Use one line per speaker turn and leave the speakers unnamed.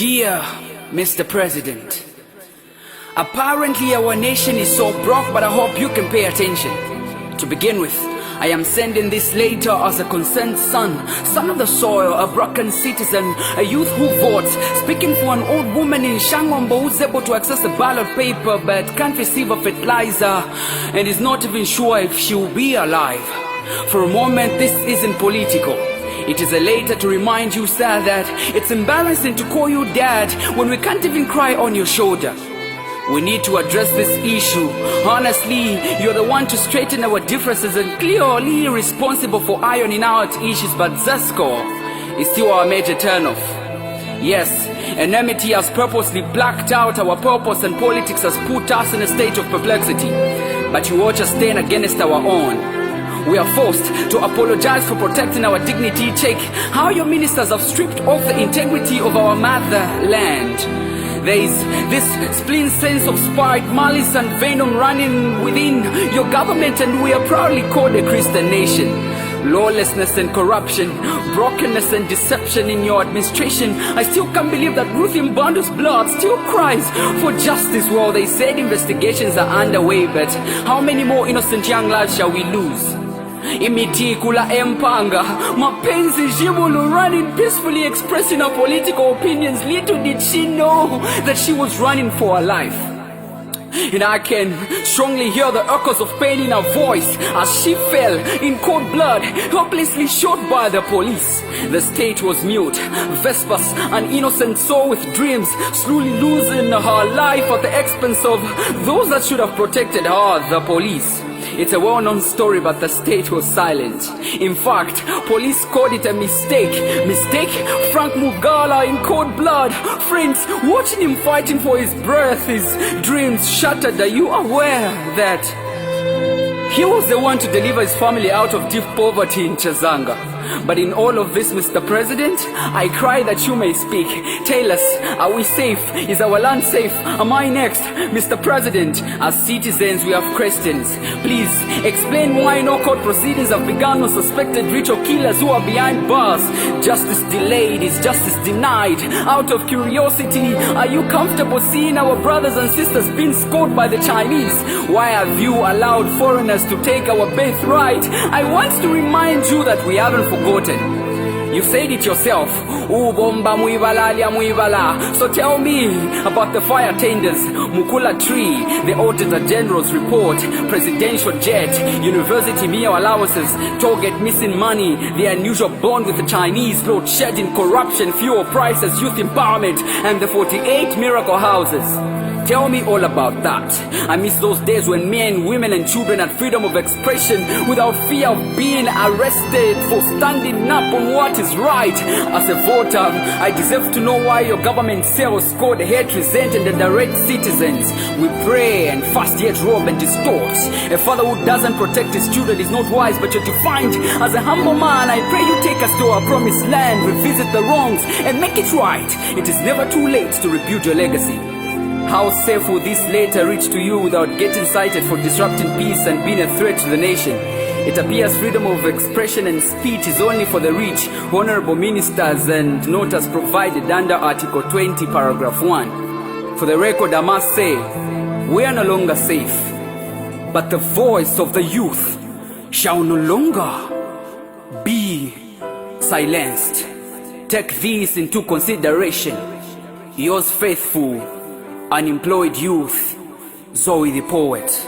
Dear Mr. President, apparently our nation is so broke, but I hope you can pay attention. To begin with, I am sending this letter as a concerned son of the soil, a broken citizen, a youth who votes, speaking for an old woman in Shangombo who's able to access the ballot paper but can't receive a fertilizer and is not even sure if she will be alive. For a moment, this isn't political. It is a letter to remind you, sir, that it's embarrassing to call you dad when we can't even cry on your shoulder. We need to address this issue. Honestly, you're the one to straighten our differences and clearly responsible for ironing out issues, but Zasco is still our major turnoff. Yes, enmity has purposely blacked out our purpose and politics has put us in a state of perplexity. But you watch us stand against our own. We are forced to apologize for protecting our dignity. Check how your ministers have stripped off the integrity of our motherland. There is this spleen sense of spite, malice and venom running within your government, and we are proudly called a Christian nation. Lawlessness and corruption, brokenness and deception in your administration. I still can't believe that Ruth Mbandu's blood still cries for justice while they said investigations are underway. But how many more innocent young lives shall we lose? Imiti kula empanga, mapenzi jibulu running peacefully expressing her political opinions. Little did she know that she was running for her life. And I can strongly hear the echoes of pain in her voice as she fell in cold blood, helplessly shot by the police. The state was mute. Vespers, an innocent soul with dreams, slowly losing her life at the expense of those that should have protected her, the police. It's a well-known story, but the state was silent. In fact, police called it a mistake. Frank Mugala in cold blood. Friends, watching him fighting for his breath, his dreams shattered. Are you aware that he was the one to deliver his family out of deep poverty in Chazanga? But in all of this, Mr. President, I cry that you may speak. Tell us, are we safe? Is our land safe? Am I next? Mr. President, as citizens, we have questions. Please, explain why no court proceedings have begun on suspected ritual killers who are behind bars. Justice delayed is justice denied. Out of curiosity, are you comfortable seeing our brothers and sisters being scored by the Chinese? Why have you allowed foreigners to take our birthright? I want to remind you that we haven't forgotten. You said it yourself. Ubomba muibalali muibala. So tell me about the fire tenders, Mukula tree, the Auditor General's report, presidential jet, university meal allowances, target missing money, the unusual bond with the Chinese, load shedding, corruption, fuel prices, youth empowerment, and the 48 miracle houses. Tell me all about that. I miss those days when men, women and children had freedom of expression without fear of being arrested for standing up on what is right. As a voter, I deserve to know why your government sells code hate, resent and direct citizens. We pray and fast yet rob and distort. A father who doesn't protect his children is not wise, but you're defined as a humble man. I pray you take us to our promised land, revisit the wrongs and make it right. It is never too late to rebuild your legacy. How safe will this letter reach to you without getting cited for disrupting peace and being a threat to the nation? It appears freedom of expression and speech is only for the rich, honorable ministers, and not as provided under Article 20, Paragraph 1. For the record, I must say, we are no longer safe, but the voice of the youth shall no longer be silenced. Take this into consideration. Yours faithful, unemployed youth, Zoe the poet.